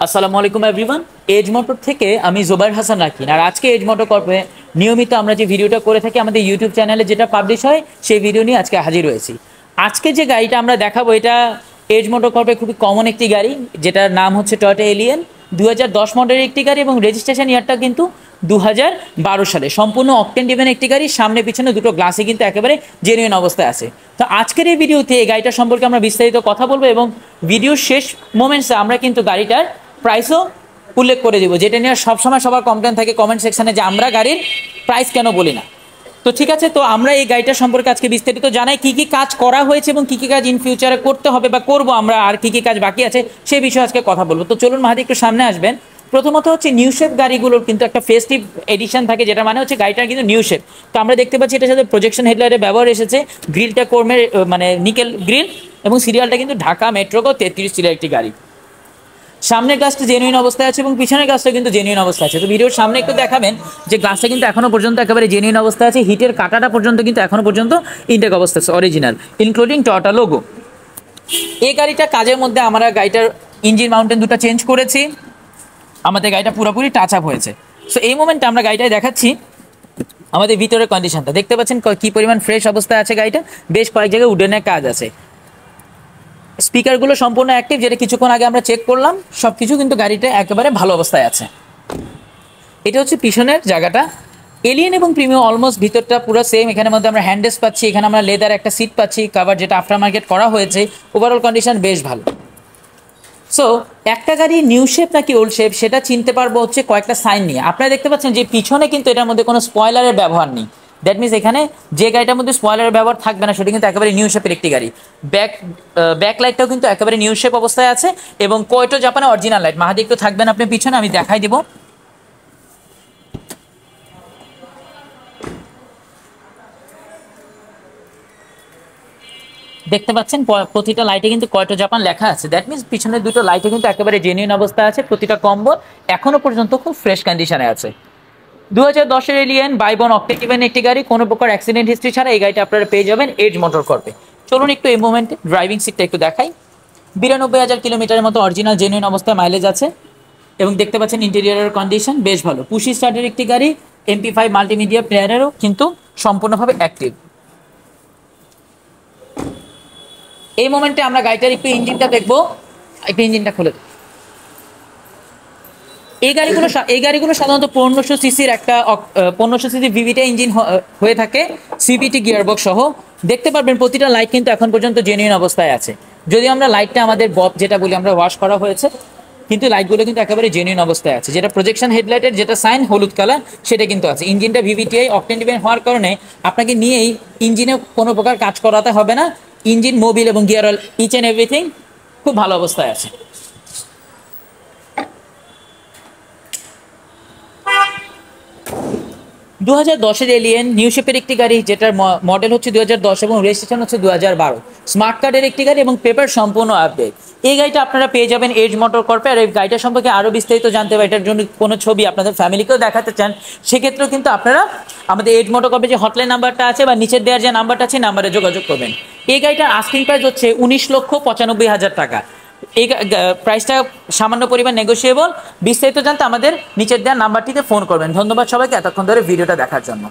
আসসালামু আলাইকুম everyone. Age motor থেকে আমি জুবাইর হাসান রাকিন। আর আজকে এজ মোটর কর্পে নিয়মিত আমরা যে ভিডিওটা করে থাকি আমাদের ইউটিউব চ্যানেলে যেটা পাবলিশ হয় সেই ভিডিও নিয়ে আজকে হাজির হয়েছি। আজকে যে গাড়িটা আমরা দেখাবো এটা এজ মোটর কর্পে খুবই কমন একটি গাড়ি, যেটার নাম হচ্ছে টয়োটা এলিয়ন। 2010 মডেলের একটি গাড়ি এবং রেজিস্ট্রেশন ইয়ারটা কিন্তু 2012 সালে। সম্পূর্ণ অকটেন ডিভেন একটি গাড়ি, সামনে পিছনে দুটো গ্লাসই কিন্তু একেবারে জেনুইন অবস্থায় আছে। তো আজকের এই ভিডিওতে এই গাড়িটা সম্পর্কে আমরা বিস্তারিত কথা বলবো এবং ভিডিওর শেষ মোমেন্টসে আমরা কিন্তু গাড়িটার প্রাইসও উল্লেখ করে দিব, যেটা নিয়ে সবসময় সবার কমপ্লেন থাকে কমেন্ট সেকশনে যে আমরা গাড়ির প্রাইস কেন বলি না। তো ঠিক আছে, তো আমরা এই গাড়িটা সম্পর্কে আজকে বিস্তারিত জানাই, কী কী কাজ করা হয়েছে এবং কী কী কাজ ইন ফিউচারে করতে হবে বা করবো আমরা, আর কী কী কাজ বাকি আছে সেই বিষয়ে আজকে কথা বলবো। তো চলুন মাহাদি একটু সামনে আসবেন। প্রথমত হচ্ছে নিউ শেপ গাড়িগুলোর কিন্তু একটা ফেস্টিভ এডিশন থাকে, যেটা মানে হচ্ছে গাড়িটার কিন্তু নিউ শেপ। তো আমরা দেখতে পাচ্ছি এটার সাথে প্রজেকশন হেডলাইটের ব্যবহার এসেছে, গ্রিলটা কর্মের মানে নিকেল গ্রিল এবং সিরিয়ালটা কিন্তু ঢাকা মেট্রোকো 33 সিরিয়াল একটি গাড়ি। সামনের গ্লাসটা জেনুইন অবস্থায় আছে এবং পিছনের গ্লাসটা কিন্তু জেনুইন অবস্থায় আছে। তো ভিডিওর সামনে একটু দেখাবেন যে গ্লাসটা কিন্তু এখনো পর্যন্ত একেবারে জেনুইন অবস্থায় আছে। হিটের কাটাটা পর্যন্ত কিন্তু এখনো পর্যন্ত ইনটেক অবস্থা আছে, অরিজিনাল, ইনক্লুডিং টয়োটা লোগো। এই গাড়িটা কাজের মধ্যে আমরা গাড়িটার ইঞ্জিন মাউন্টেন দুটো চেঞ্জ করেছি, আমাদের গাড়িটা পুরোপুরি টাচ আপ হয়েছে। সো এই মোমেন্টে আমরা গাড়িটায় দেখাচ্ছি আমাদের ভিতরের কন্ডিশনটা। দেখতে পাচ্ছেন কি পরিমাণ ফ্রেশ অবস্থায় আছে গাড়িটা, বেশ কয়েক জায়গায় উডেনের কাজ আছে। স্পিকারগুলো সম্পূর্ণ অ্যাক্টিভ, যেটা কিছুক্ষণ আগে আমরা চেক করলাম, সব কিছু কিন্তু গাড়িটা একেবারে ভালো অবস্থায় আছে। এটা হচ্ছে পিছনের জায়গাটা। এলিয়ন এবং প্রিমিয়াম অলমোস্ট ভিতরটা পুরো সেম। এখানের মধ্যে আমরা হ্যান্ডেস পাচ্ছি, এখানে আমরা লেদার একটা সিট পাচ্ছি, কাভার যেটা আফটার মার্কেট করা হয়েছে। ওভারঅল কন্ডিশন বেশ ভালো। সো একটা গাড়ি নিউ শেপ নাকি ওল্ড শেপ সেটা চিনতে পারবো হচ্ছে কয়েকটা সাইন নিয়ে। আপনারা দেখতে পাচ্ছেন যে পিছনে কিন্তু এটার মধ্যে কোনো স্পয়লারের ব্যবহার নেই। দ্যাট মিনস এখানে যে গাড়িটার মধ্যে স্পয়লারের ব্যবহার থাকবে না সেটা কিন্তু একেবারে নিউ শেপের একটি গাড়ি। ব্যাক লাইটটাও কিন্তু একেবারে নিউ শেপ অবস্থায় আছে এবং কোয়েটো জাপানের অরিজিনাল লাইট। মাহাদি একটু থাকবেন আপনি পিছনে, আমি দেখাই দিব। দেখতে পাচ্ছেন প্রতিটা লাইটে কিন্তু কোয়েটো জাপান লেখা আছে। দ্যাট মিনস পিছনের দুটো লাইটে কিন্তু একেবারে জেনুইন অবস্থা আছে। প্রতিটা কম্বো এখনো পর্যন্ত খুব ফ্রেশ কন্ডিশনে আছে। 2010-এর এলিয়ন বাই 1 অকটেন ডিভেন একটি গাড়ি, কোনো প্রকার অ্যাক্সিডেন্ট হিস্ট্রি ছাড়া এই গাড়িটা আপনারা পেয়ে যাবেন এজ মোটর কর্পে। চলুন একটু এই মোমেন্টে ড্রাইভিং সিটটা একটু দেখাই। 92,000 কিলোমিটারের মতো অরিজিনাল জেনুইন অবস্থায় মাইলেজ আছে এবং দেখতে পাচ্ছেন ইন্টেরিয়রের কন্ডিশন বেশ ভালো। পুশি স্টার্টের একটি গাড়ি, MP5 মাল্টিমিডিয়া প্লেয়ারেরও কিন্তু সম্পূর্ণভাবে অ্যাক্টিভ। এই মোমেন্টে আমরা গাড়িটার একটু ইঞ্জিনটা দেখবো, একটু ইঞ্জিনটা খুলে। এই গাড়িগুলো সাধারণত 1500 সিসির একটা 1500 সিসি ভিভিটা ইঞ্জিন হয়ে থাকে, সিবিটি গিয়ারবক্স সহ। দেখতে পারবেন প্রতিটা লাইট কিন্তু এখন পর্যন্ত জেনুইন অবস্থায় আছে। যদি আমরা লাইটটা আমাদের বব যেটা বলি আমরা ওয়াশ করা হয়েছে, কিন্তু লাইটগুলো কিন্তু একেবারে জেনুইন অবস্থায় আছে। যেটা প্রজেকশন হেডলাইটের যেটা সাইন হলুদ কালার সেটা কিন্তু আছে। ইঞ্জিনটা ভিভিটিআই অকটেন ডিভেন হওয়ার কারণে আপনাকে নিয়েই ইঞ্জিনে কোনো প্রকার কাজ করাতে হবে না। ইঞ্জিন, মোবিল এবং gear oil each and everything খুব ভালো অবস্থায় আছে। 2010-এর এলিয়ন নিউ শেপের একটি গাড়ি, যেটার মডেল হচ্ছে 2010 এবং রেজিস্ট্রেশন হচ্ছে 2012। স্মার্ট কার্ডের একটি গাড়ি এবং পেপার সম্পূর্ণ আপডেট। এই গাড়িটা আপনারা পেয়ে যাবেন এজ মোটর কর্পে। আর এই গাড়িটা সম্পর্কে আরও বিস্তারিত জানতে হবে, এটার জন্য কোনো ছবি আপনাদের ফ্যামিলিকেও দেখাতে চান, সেক্ষেত্রেও কিন্তু আপনারা আমাদের এজ মোটর কর্পে যে হটলাইন নাম্বারটা আছে বা নিচের দেওয়ার যে নাম্বারটা আছে নাম্বারে যোগাযোগ করবেন। এই গাড়িটার আস্কিং প্রাইস হচ্ছে 19,95,000 টাকা। এই প্রাইসটা সামান্য পরিমাণ নেগোসিয়েবল। বিস্তারিত জানতে আমাদের নিচের দেওয়া নাম্বারটিতে ফোন করবেন। ধন্যবাদ সবাইকে এতক্ষণ ধরে ভিডিওটা দেখার জন্য।